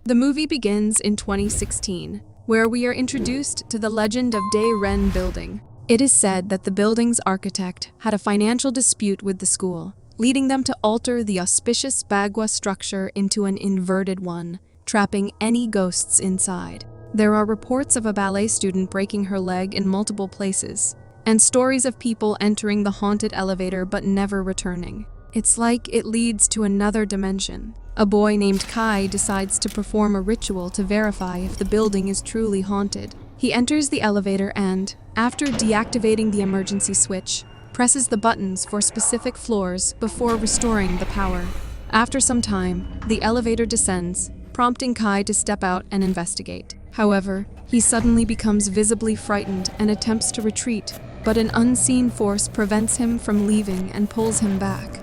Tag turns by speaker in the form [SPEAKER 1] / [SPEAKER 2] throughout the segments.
[SPEAKER 1] The movie begins in 2016, where we are introduced to the legend of Day Ren Building. It is said that the building's architect had a financial dispute with the school, leading them to alter the auspicious Bagua structure into an inverted one, trapping any ghosts inside. There are reports of a ballet student breaking her leg in multiple places, and stories of people entering the haunted elevator but never returning. It's like it leads to another dimension. A boy named Kai decides to perform a ritual to verify if the building is truly haunted. He enters the elevator and, after deactivating the emergency switch, presses the buttons for specific floors before restoring the power. After some time, the elevator descends, prompting Kai to step out and investigate. However, he suddenly becomes visibly frightened and attempts to retreat, but an unseen force prevents him from leaving and pulls him back.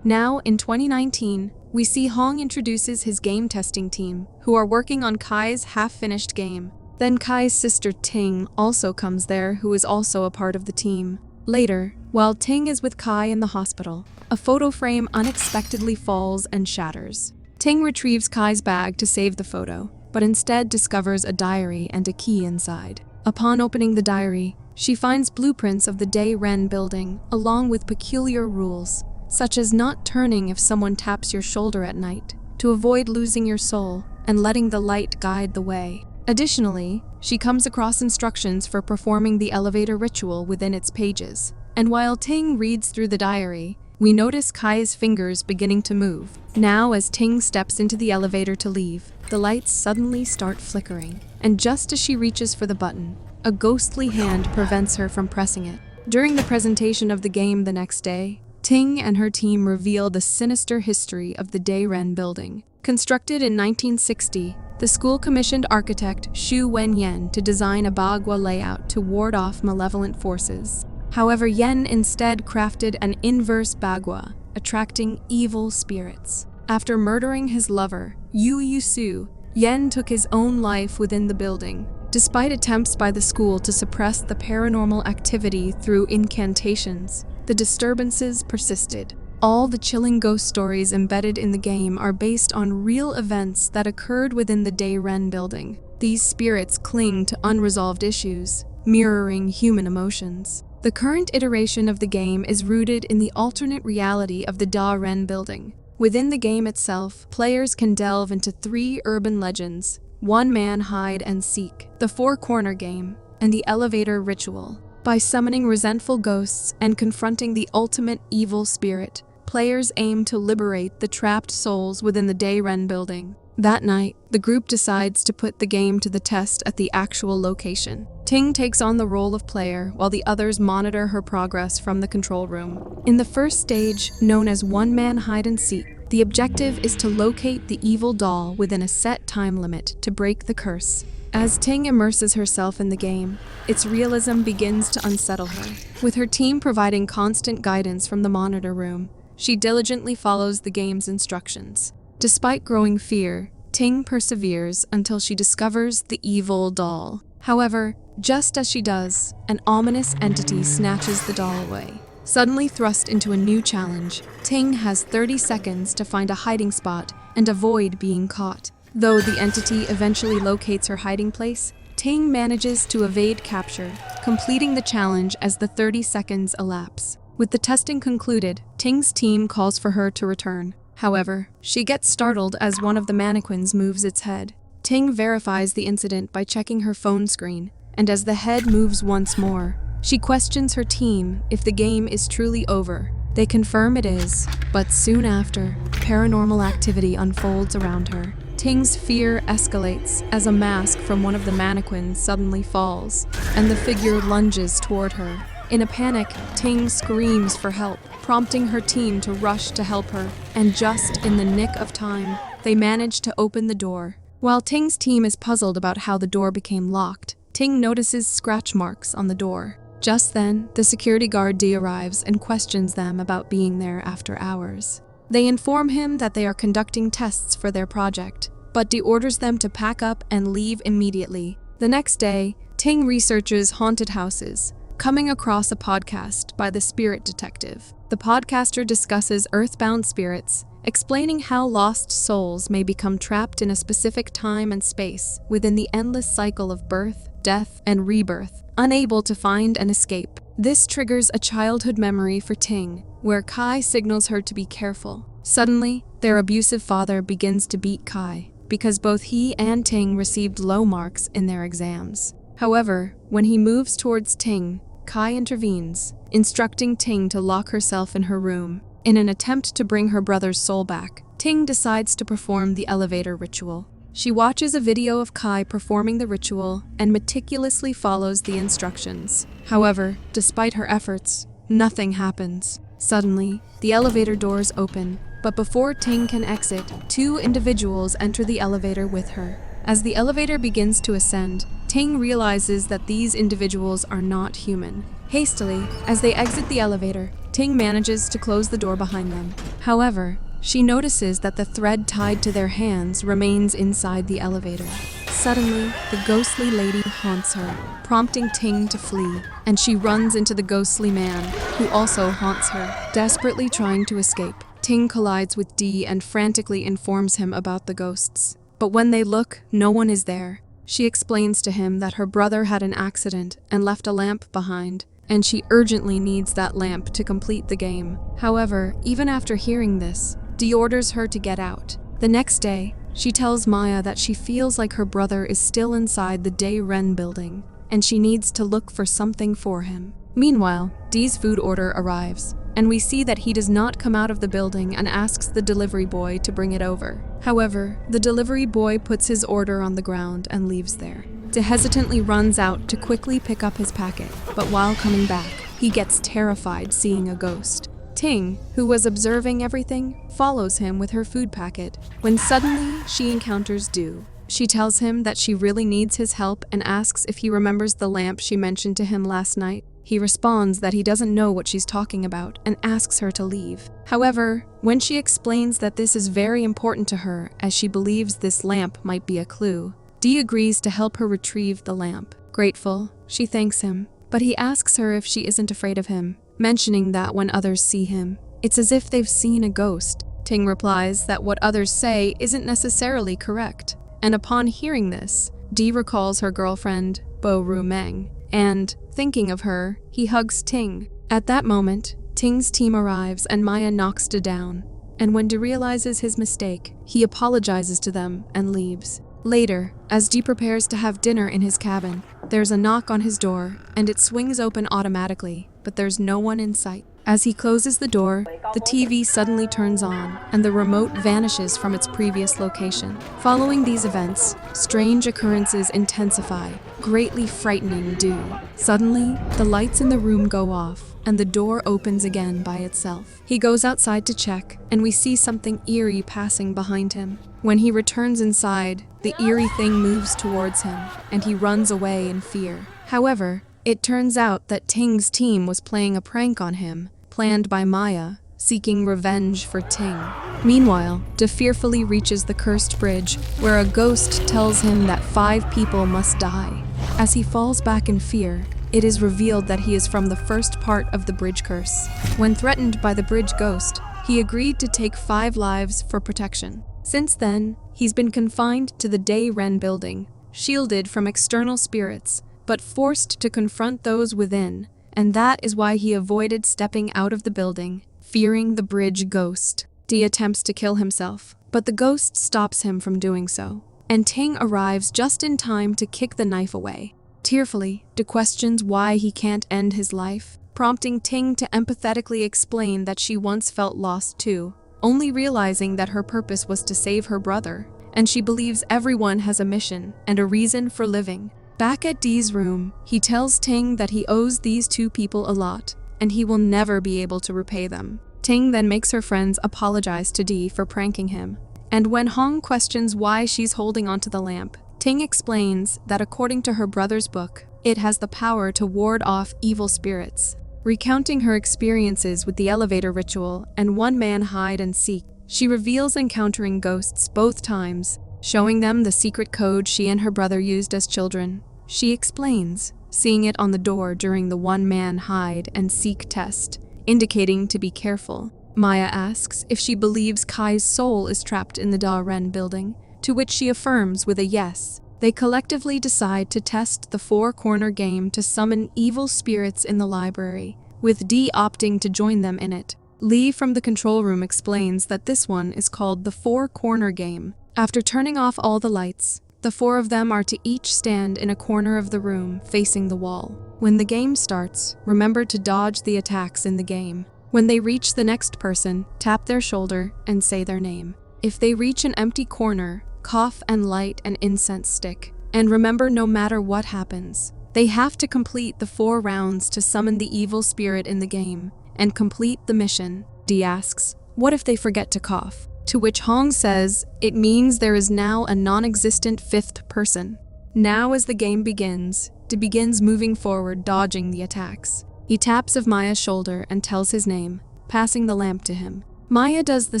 [SPEAKER 1] Now, in 2019, we see Hong introduces his game testing team, who are working on Kai's half-finished game. Then Kai's sister Ting also comes there, who is also a part of the team. Later, while Ting is with Kai in the hospital, a photo frame unexpectedly falls and shatters. Ting retrieves Kai's bag to save the photo, but instead discovers a diary and a key inside. Upon opening the diary, she finds blueprints of the Day Ren building, along with peculiar rules, such as not turning if someone taps your shoulder at night, to avoid losing your soul, and letting the light guide the way. Additionally, she comes across instructions for performing the elevator ritual within its pages. And while Ting reads through the diary, we notice Kai's fingers beginning to move. Now, as Ting steps into the elevator to leave, the lights suddenly start flickering. And just as she reaches for the button, a ghostly hand prevents her from pressing it. During the presentation of the game the next day, Ting and her team reveal the sinister history of the Day Ren building. Constructed in 1960, the school commissioned architect Xu Wenyan to design a Bagua layout to ward off malevolent forces. However, Yen instead crafted an inverse Bagua, attracting evil spirits. After murdering his lover, Yu Yusu, Yen took his own life within the building. Despite attempts by the school to suppress the paranormal activity through incantations, the disturbances persisted. All the chilling ghost stories embedded in the game are based on real events that occurred within the Day Ren building. These spirits cling to unresolved issues, mirroring human emotions. The current iteration of the game is rooted in the alternate reality of the Day Ren building. Within the game itself, players can delve into 3 urban legends: One Man Hide and Seek, the Four Corner Game, and the Elevator Ritual. By summoning resentful ghosts and confronting the ultimate evil spirit, players aim to liberate the trapped souls within the Day Ren building. That night, the group decides to put the game to the test at the actual location. Ting takes on the role of player while the others monitor her progress from the control room. In the first stage, known as One Man Hide and Seek, the objective is to locate the evil doll within a set time limit to break the curse. As Ting immerses herself in the game, its realism begins to unsettle her. With her team providing constant guidance from the monitor room, she diligently follows the game's instructions. Despite growing fear, Ting perseveres until she discovers the evil doll. However, just as she does, an ominous entity snatches the doll away. Suddenly thrust into a new challenge, Ting has 30 seconds to find a hiding spot and avoid being caught. Though the entity eventually locates her hiding place, Ting manages to evade capture, completing the challenge as the 30 seconds elapse. With the testing concluded, Ting's team calls for her to return. However, she gets startled as one of the mannequins moves its head. Ting verifies the incident by checking her phone screen, and as the head moves once more, she questions her team if the game is truly over. They confirm it is, but soon after, paranormal activity unfolds around her. Ting's fear escalates as a mask from one of the mannequins suddenly falls, and the figure lunges toward her. In a panic, Ting screams for help, prompting her team to rush to help her, and just in the nick of time, they manage to open the door. While Ting's team is puzzled about how the door became locked, Ting notices scratch marks on the door. Just then, the security guard D arrives and questions them about being there after hours. They inform him that they are conducting tests for their project, but D orders them to pack up and leave immediately. The next day, Ting researches haunted houses, coming across a podcast by the Spirit Detective. The podcaster discusses earthbound spirits explaining how lost souls may become trapped in a specific time and space within the endless cycle of birth, death, and rebirth, unable to find an escape. This triggers a childhood memory for Ting, where Kai signals her to be careful. Suddenly, their abusive father begins to beat Kai, because both he and Ting received low marks in their exams. However, when he moves towards Ting, Kai intervenes, instructing Ting to lock herself in her room. In an attempt to bring her brother's soul back, Ting decides to perform the elevator ritual. She watches a video of Kai performing the ritual and meticulously follows the instructions. However, despite her efforts, nothing happens. Suddenly, the elevator doors open, but before Ting can exit, two individuals enter the elevator with her. As the elevator begins to ascend, Ting realizes that these individuals are not human. Hastily, as they exit the elevator, Ting manages to close the door behind them. However, she notices that the thread tied to their hands remains inside the elevator. Suddenly, the ghostly lady haunts her, prompting Ting to flee, and she runs into the ghostly man, who also haunts her. Desperately trying to escape, Ting collides with Dee and frantically informs him about the ghosts. But when they look, no one is there. She explains to him that her brother had an accident and left a lamp behind, and she urgently needs that lamp to complete the game. However, even after hearing this, Dee orders her to get out. The next day, she tells Maya that she feels like her brother is still inside the Day Ren building, and she needs to look for something for him. Meanwhile, Dee's food order arrives, and we see that he does not come out of the building and asks the delivery boy to bring it over. However, the delivery boy puts his order on the ground and leaves there. Dee hesitantly runs out to quickly pick up his packet, but while coming back, he gets terrified seeing a ghost. Ting, who was observing everything, follows him with her food packet, when suddenly she encounters Du. She tells him that she really needs his help and asks if he remembers the lamp she mentioned to him last night. He responds that he doesn't know what she's talking about and asks her to leave. However, when she explains that this is very important to her as she believes this lamp might be a clue, Dee agrees to help her retrieve the lamp. Grateful, she thanks him, but he asks her if she isn't afraid of him, mentioning that when others see him, it's as if they've seen a ghost. Ting replies that what others say isn't necessarily correct, and upon hearing this, Dee recalls her girlfriend, Bo Ru Meng, and, thinking of her, he hugs Ting. At that moment, Ting's team arrives and Maya knocks Dee down, and when Dee realizes his mistake, he apologizes to them and leaves. Later, as Dee prepares to have dinner in his cabin, there's a knock on his door, and it swings open automatically, but there's no one in sight. As he closes the door, the TV suddenly turns on, and the remote vanishes from its previous location. Following these events, strange occurrences intensify, greatly frightening Du. Suddenly, the lights in the room go off, and the door opens again by itself. He goes outside to check, and we see something eerie passing behind him. When he returns inside, the eerie thing moves towards him, and he runs away in fear. However, it turns out that Ting's team was playing a prank on him, planned by Maya, seeking revenge for Ting. Meanwhile, De fearfully reaches the cursed bridge, where a ghost tells him that 5 people must die. As he falls back in fear, it is revealed that he is from the first part of the bridge curse. When threatened by the bridge ghost, he agreed to take 5 lives for protection. Since then, he's been confined to the Day Ren building, shielded from external spirits, but forced to confront those within, and that is why he avoided stepping out of the building, fearing the bridge ghost. Dee attempts to kill himself, but the ghost stops him from doing so, and Ting arrives just in time to kick the knife away. Tearfully, Dee questions why he can't end his life, prompting Ting to empathetically explain that she once felt lost too, only realizing that her purpose was to save her brother, and she believes everyone has a mission and a reason for living. Back at Dee's room, he tells Ting that he owes these 2 people a lot, and he will never be able to repay them. Ting then makes her friends apologize to Dee for pranking him, and when Hong questions why she's holding onto the lamp, Ting explains that according to her brother's book, it has the power to ward off evil spirits. Recounting her experiences with the elevator ritual and one-man hide and seek, she reveals encountering ghosts both times, showing them the secret code she and her brother used as children. She explains, seeing it on the door during the one-man hide and seek test, indicating to be careful. Maya asks if she believes Kai's soul is trapped in the Da Ren building, to which she affirms with a yes. They collectively decide to test the four-corner game to summon evil spirits in the library, with Dee opting to join them in it. Lee from the control room explains that this one is called the four-corner game. After turning off all the lights, the four of them are to each stand in a corner of the room facing the wall. When the game starts, remember to dodge the attacks in the game. When they reach the next person, tap their shoulder and say their name. If they reach an empty corner, cough and light an incense stick. And remember, no matter what happens, they have to complete the 4 rounds to summon the evil spirit in the game and complete the mission. Dee asks, what if they forget to cough? To which Hong says, it means there is now a non-existent 5th person. Now as the game begins, Dee begins moving forward, dodging the attacks. He taps of Maya's shoulder and tells his name, passing the lamp to him. Maya does the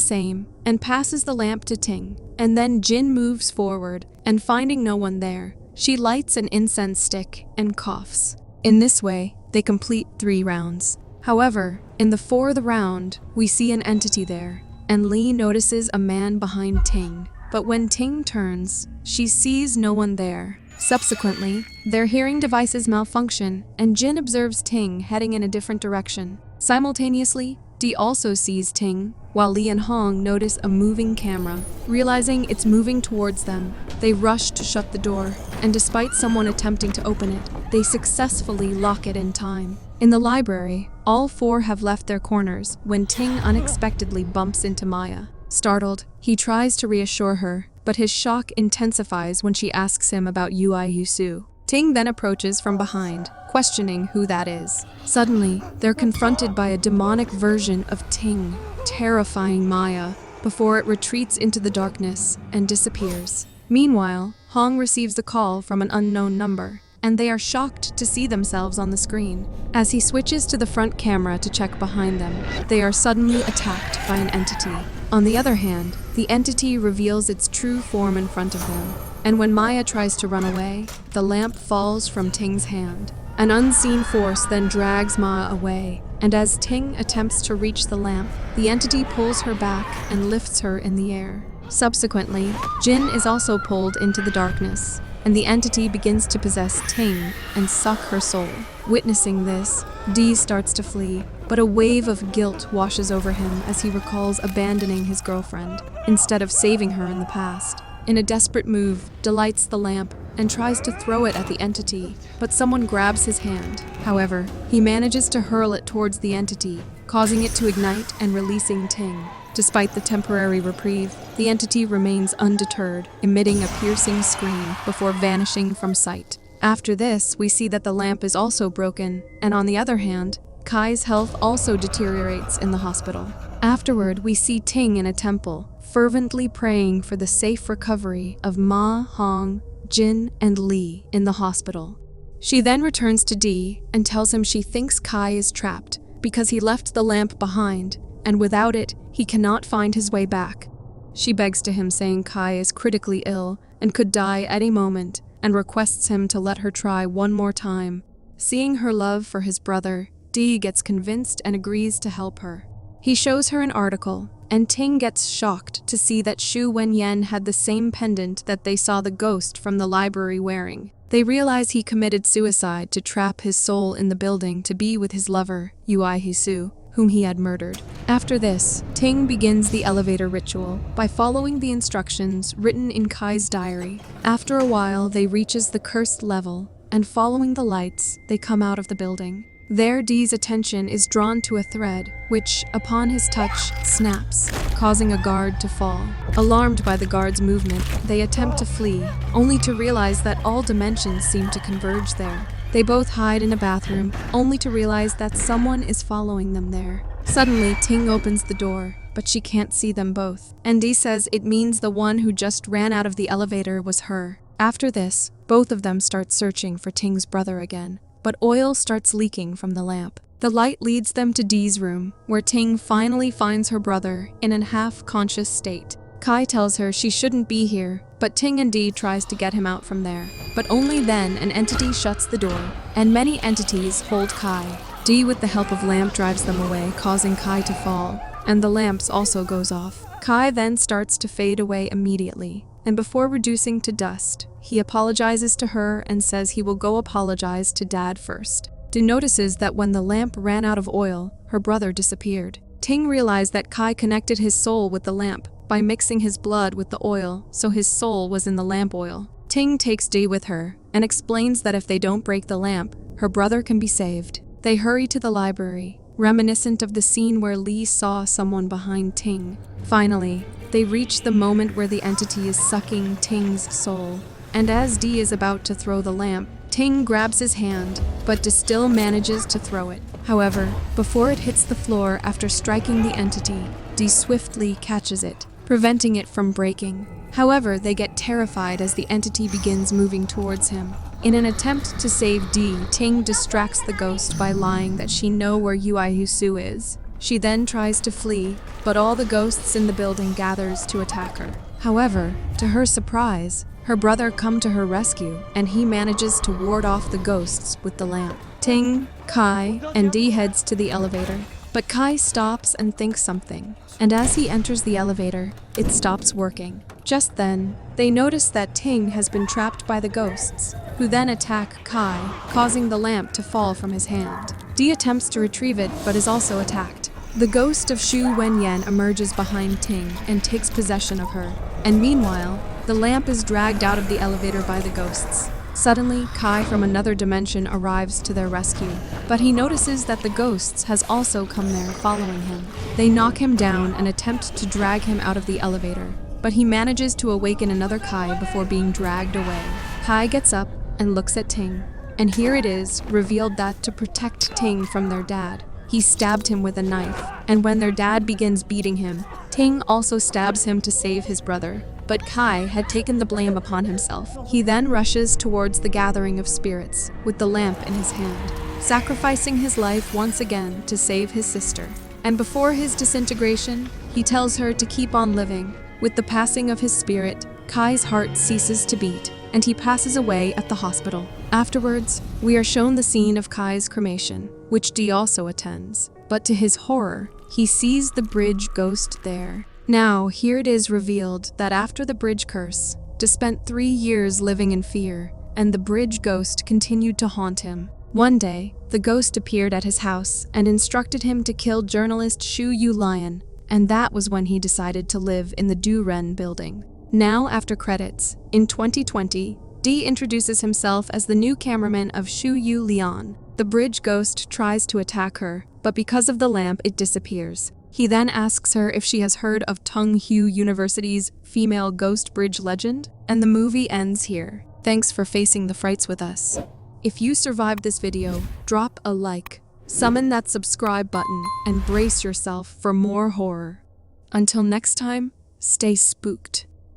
[SPEAKER 1] same and passes the lamp to Ting, and then Jin moves forward, and finding no one there, she lights an incense stick and coughs. In this way, they complete 3 rounds. However, in the 4th round, we see an entity there, and Lee notices a man behind Ting. But when Ting turns, she sees no one there. Subsequently, their hearing devices malfunction, and Jin observes Ting heading in a different direction. Simultaneously, Dee also sees Ting, while Lee and Hong notice a moving camera. Realizing it's moving towards them, they rush to shut the door, and despite someone attempting to open it, they successfully lock it in time. In the library, all 4 have left their corners when Ting unexpectedly bumps into Maya. Startled, he tries to reassure her, but his shock intensifies when she asks him about Ui-Yu-Su. Ting then approaches from behind, questioning who that is. Suddenly, they're confronted by a demonic version of Ting, terrifying Maya, before it retreats into the darkness and disappears. Meanwhile, Hong receives a call from an unknown number, and they are shocked to see themselves on the screen. As he switches to the front camera to check behind them, they are suddenly attacked by an entity. On the other hand, the entity reveals its true form in front of them, and when Maya tries to run away, the lamp falls from Ting's hand. An unseen force then drags Maya away, and as Ting attempts to reach the lamp, the entity pulls her back and lifts her in the air. Subsequently, Jin is also pulled into the darkness, and the entity begins to possess Ting and suck her soul. Witnessing this, Dee starts to flee, but a wave of guilt washes over him as he recalls abandoning his girlfriend, instead of saving her in the past. In a desperate move, Dee lights the lamp and tries to throw it at the entity, but someone grabs his hand. However, he manages to hurl it towards the entity, causing it to ignite and releasing Ting. Despite the temporary reprieve, the entity remains undeterred, emitting a piercing scream before vanishing from sight. After this, we see that the lamp is also broken, and on the other hand, Kai's health also deteriorates in the hospital. Afterward, we see Ting in a temple, fervently praying for the safe recovery of Ma, Hong, Jin, and Lee in the hospital. She then returns to Dee and tells him she thinks Kai is trapped because he left the lamp behind, and without it, he cannot find his way back. She begs to him, saying Kai is critically ill and could die any moment, and requests him to let her try one more time. Seeing her love for his brother, Dee gets convinced and agrees to help her. He shows her an article, and Ting gets shocked to see that Xu Wenyan had the same pendant that they saw the ghost from the library wearing. They realize he committed suicide to trap his soul in the building to be with his lover, Ui-Yu-Su, whom he had murdered. After this, Ting begins the elevator ritual by following the instructions written in Kai's diary. After a while, they reaches the cursed level, and following the lights, they come out of the building. There, Dee's attention is drawn to a thread, which, upon his touch, snaps, causing a guard to fall. Alarmed by the guard's movement, they attempt to flee, only to realize that all dimensions seem to converge there. They both hide in a bathroom, only to realize that someone is following them there. Suddenly, Ting opens the door, but she can't see them both. And Dee says it means the one who just ran out of the elevator was her. After this, both of them start searching for Ting's brother again, but oil starts leaking from the lamp. The light leads them to Dee's room, where Ting finally finds her brother in an half-conscious state. Kai tells her she shouldn't be here, but Ting and Dee tries to get him out from there. But only then an entity shuts the door, and many entities hold Kai. Dee, with the help of lamp, drives them away, causing Kai to fall. and the lamps also goes off. Kai then starts to fade away immediately, and before reducing to dust, he apologizes to her and says he will go apologize to Dad first. Dee notices that when the lamp ran out of oil, her brother disappeared. Ting realized that Kai connected his soul with the lamp by mixing his blood with the oil, so his soul was in the lamp oil. Ting takes Dee with her and explains that if they don't break the lamp, her brother can be saved. They hurry to the library, reminiscent of the scene where Lee saw someone behind Ting. Finally, they reach the moment where the entity is sucking Ting's soul, and as Dee is about to throw the lamp, Ting grabs his hand, but Dee still manages to throw it. However, before it hits the floor after striking the entity, Dee swiftly catches it, preventing it from breaking. However, they get terrified as the entity begins moving towards him. In an attempt to save Dee, Ting distracts the ghost by lying that she knows where Yuihusu is. She then tries to flee, but all the ghosts in the building gathers to attack her. However, to her surprise, her brother comes to her rescue, and he manages to ward off the ghosts with the lamp. Ting, Kai, and Dee heads to the elevator, but Kai stops and thinks something, and as he enters the elevator, it stops working. Just then, they notice that Ting has been trapped by the ghosts, who then attack Kai, causing the lamp to fall from his hand. Dee attempts to retrieve it, but is also attacked. The ghost of Shu Wenyan emerges behind Ting and takes possession of her, and meanwhile, the lamp is dragged out of the elevator by the ghosts. Suddenly, Kai from another dimension arrives to their rescue, but he notices that the ghosts has also come there following him. They knock him down and attempt to drag him out of the elevator, but he manages to awaken another Kai before being dragged away. Kai gets up and looks at Ting, and here it is revealed that to protect Ting from their dad, he stabbed him with a knife, and when their dad begins beating him, Ting also stabs him to save his brother. But Kai had taken the blame upon himself. He then rushes towards the gathering of spirits with the lamp in his hand, sacrificing his life once again to save his sister. And before his disintegration, he tells her to keep on living. With the passing of his spirit, Kai's heart ceases to beat, and he passes away at the hospital. Afterwards, we are shown the scene of Kai's cremation, which Dee also attends. But to his horror, he sees the bridge ghost there. Now, here it is revealed that after the bridge curse, Dee spent 3 years living in fear, and the bridge ghost continued to haunt him. One day, the ghost appeared at his house and instructed him to kill journalist Shu Yu Lion, and that was when he decided to live in the Du Ren building. Now, after credits, in 2020, Dee introduces himself as the new cameraman of Shu Yu Lian. The bridge ghost tries to attack her, but because of the lamp, it disappears. He then asks her if she has heard of Tung Hu University's female ghost bridge legend, and the movie ends here. Thanks for facing the frights with us. If you survived this video, drop a like, summon that subscribe button, and brace yourself for more horror. Until next time, stay spooked.